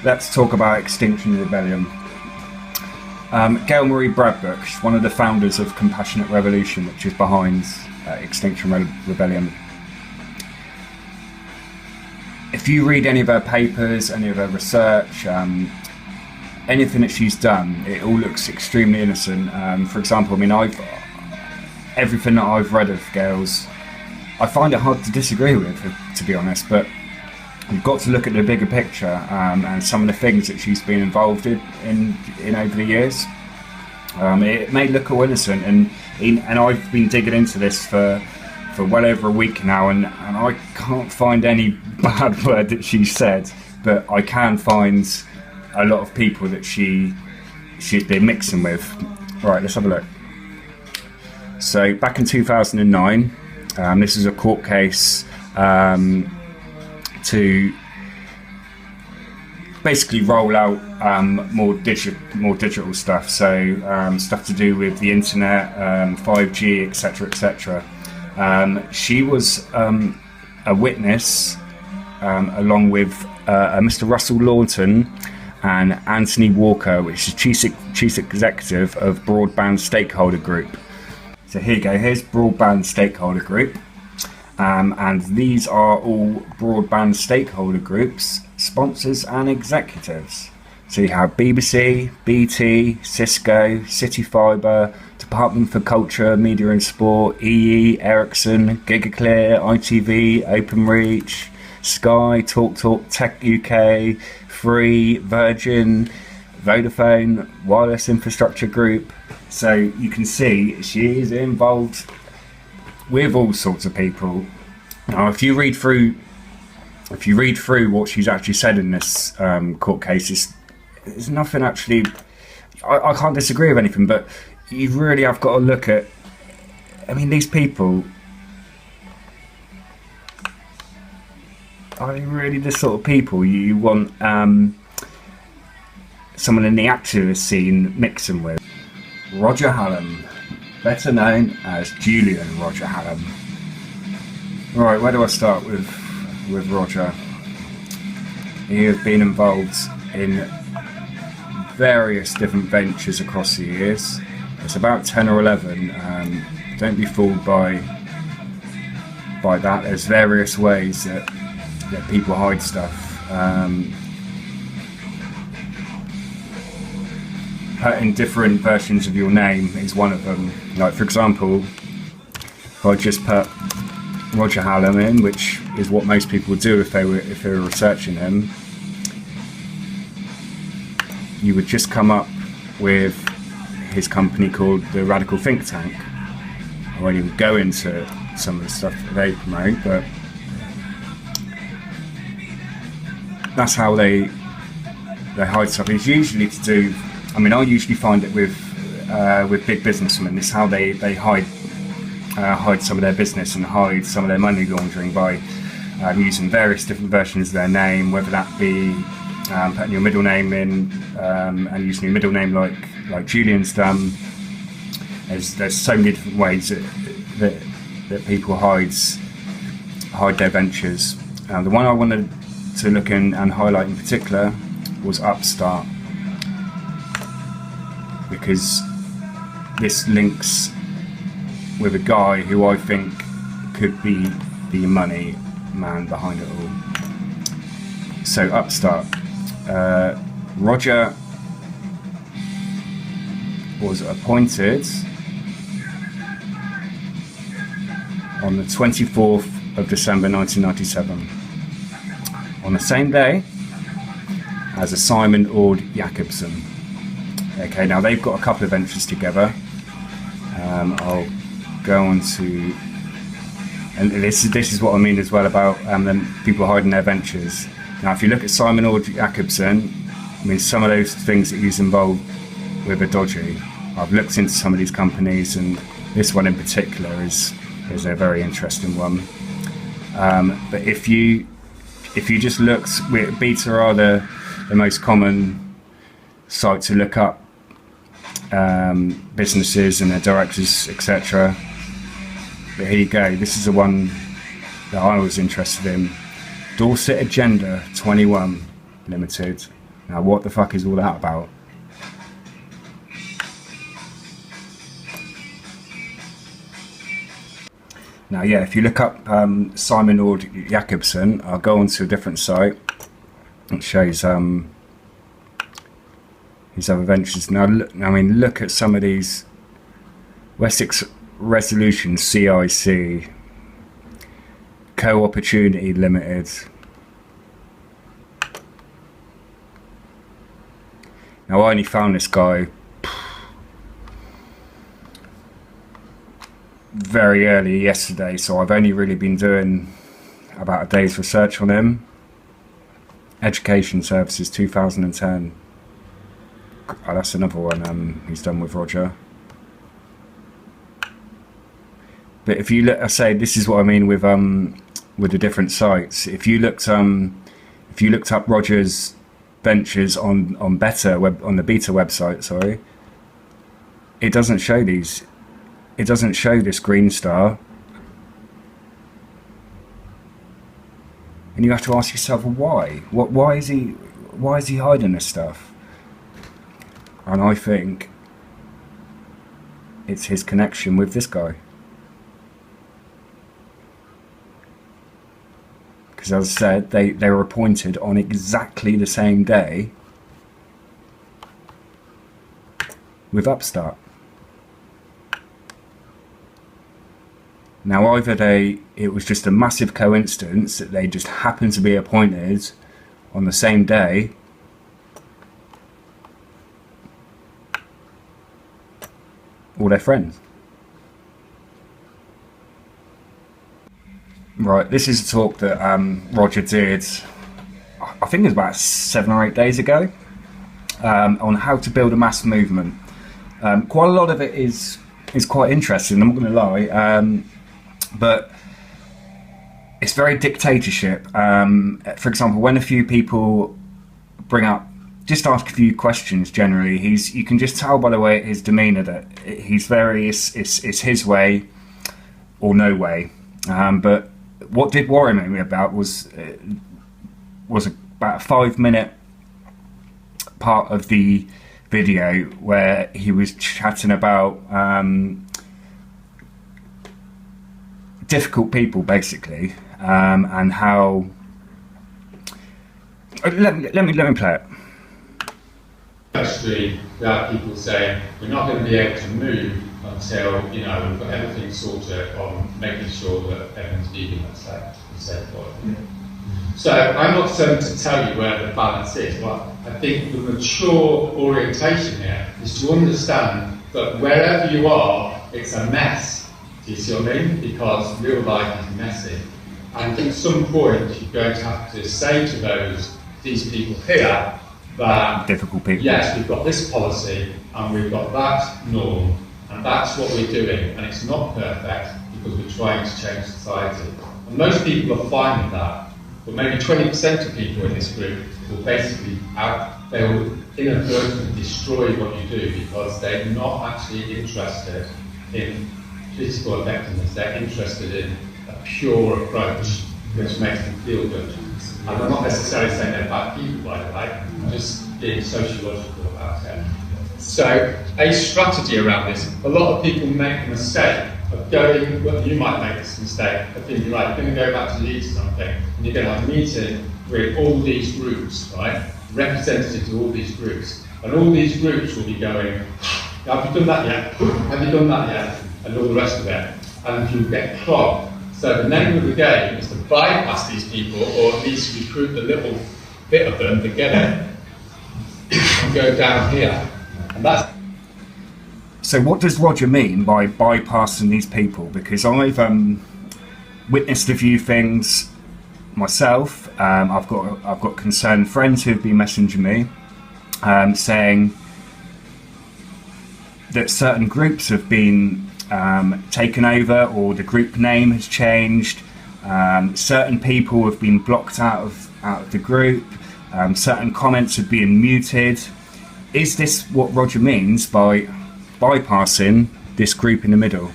let's talk about Extinction Rebellion. Gail Marie Bradbrook, she's one of the founders of Compassionate Revolution, which is behind Extinction Rebellion. If you read any of her papers, any of her research, anything that she's done, it all looks extremely innocent. For example, I mean, everything that I've read of Gail's, I find it hard to disagree with, to be honest, but you've got to look at the bigger picture and some of the things that she's been involved in over the years. It may look all innocent, and I've been digging into this for well over a week now, and I can't find any bad word that she said, but I can find a lot of people that she's been mixing with. Right, let's have a look. So back in 2009, this is a court case to basically roll out more digital stuff, so stuff to do with the internet, 5G, etc, etc. She was a witness along with Mr. Russell Lawton and Anthony Walker, which is chief executive of Broadband Stakeholder Group. So here you go, here's Broadband Stakeholder Group, and these are all Broadband Stakeholder Groups sponsors and executives. So you have BBC, BT, Cisco, City Fibre, Department for Culture, Media and Sport, EE, Ericsson, GigaClear, ITV, OpenReach, Sky, TalkTalk, Tech UK, Free, Virgin, Vodafone, Wireless Infrastructure Group. So you can see she is involved with all sorts of people. Now, if you read through what she's actually said in this court case, there's nothing actually. I can't disagree with anything, but you really have got to look at. I mean, these people. Are they really the sort of people you want someone in the activist scene mixing with? Roger Hallam, better known as Julian Roger Hallam. Right, where do I start with Roger? He has been involved in various different ventures across the years. It's about 10 or 11. Don't be fooled by that. There's various ways that people hide stuff. Putting different versions of your name is one of them. Like, for example, if I just put Roger Hallam in, which is what most people would do if they were researching him, you would just come up with his company called the Radical Think Tank. I won't even go into some of the stuff that they promote, but that's how they hide stuff. It's usually to do. I mean, I usually find it with big businessmen. It's how they hide some of their business and hide some of their money laundering by using various different versions of their name, whether that be putting your middle name in and using your middle name like Julian's done. There's so many different ways that people hide their ventures. The one I wanted to look in and highlight in particular was Upstart, because this links with a guy who I think could be the money man behind it all. So Upstart, Roger was appointed on the 24th of December 1997, on the same day as a Simon Ord Jacobson. Okay, now they've got a couple of ventures together. I'll go on to, and this is what I mean as well about them people hiding their ventures. Now, if you look at Simon Ord Jacobson, I mean, some of those things that he's involved with are dodgy. I've looked into some of these companies, and this one in particular is a very interesting one. But if you just look, Beta are the most common site to look up businesses and their directors, etc. But here you go. This is the one that I was interested in. Dorset Agenda 21 Limited. Now, what the fuck is all that about? Now, yeah, if you look up Simon Ord Jacobson, I'll go onto a different site. It shows his other ventures. Now, look at some of these. Wessex Resolution CIC, Co-Opportunity Limited. Now, I only found this guy very early yesterday, so I've only really been doing about a day's research on him. Education Services 2010. Oh, that's another one he's done with Roger. But if you look, I say this is what I mean with the different sites. If you looked up Roger's ventures on the Beta website, sorry, it doesn't show these. It doesn't show this green star, and you have to ask yourself, well, why? Why is he hiding this stuff? And I think it's his connection with this guy. Because as I said, they were appointed on exactly the same day with Upstart. Now, either it was just a massive coincidence that they just happened to be appointed on the same day, or they're friends. Right, this is a talk that Roger did, I think it was about 7 or 8 days ago, on how to build a mass movement. Quite a lot of it is quite interesting, I'm not going to lie, but it's very dictatorship. For example, when a few people bring up, just ask a few questions generally, you can just tell by the way his demeanour that he's it's his way or no way. But what did worry me about was about a 5-minute part of the video where he was chatting about difficult people, basically, and how. Let me play it. Actually, there are people saying we're not going to be able to move until we've got everything sorted on making sure that everyone's vegan, let's say. So I'm not going to tell you where the balance is, but I think the mature orientation here is to understand that wherever you are, it's a mess. Do you see what I mean? Because real life is messy. And at some point, you're going to have to say to these people here that difficult people. Yes, we've got this policy and we've got that norm, and that's what we're doing, and it's not perfect because we're trying to change society. And most people are fine with that, but maybe 20% of people in this group will basically they will inadvertently destroy what you do because they're not actually interested in political effectiveness, they're interested in a pure approach which makes them feel good. And I'm not necessarily saying they're bad people, by the way, I'm just being sociological about it. So, a strategy around this, a lot of people make the mistake of going, well, you might make this mistake of thinking, right, you're going to go back to Leeds or something, and you're going to have a meeting with all these groups, right, representatives of all these groups, and all these groups will be going, have you done that yet? Have you done that yet? And all the rest of it, and you'll get clogged. So the name of the game is to bypass these people, or at least recruit a little bit of them to get it, and go down here. And that's. So what does Roger mean by bypassing these people? Because I've witnessed a few things myself. I've got concerned friends who've been messaging me, saying that certain groups have been taken over, or the group name has changed. Certain people have been blocked out of the group. Certain comments have been muted. Is this what Roger means by bypassing this group in the middle?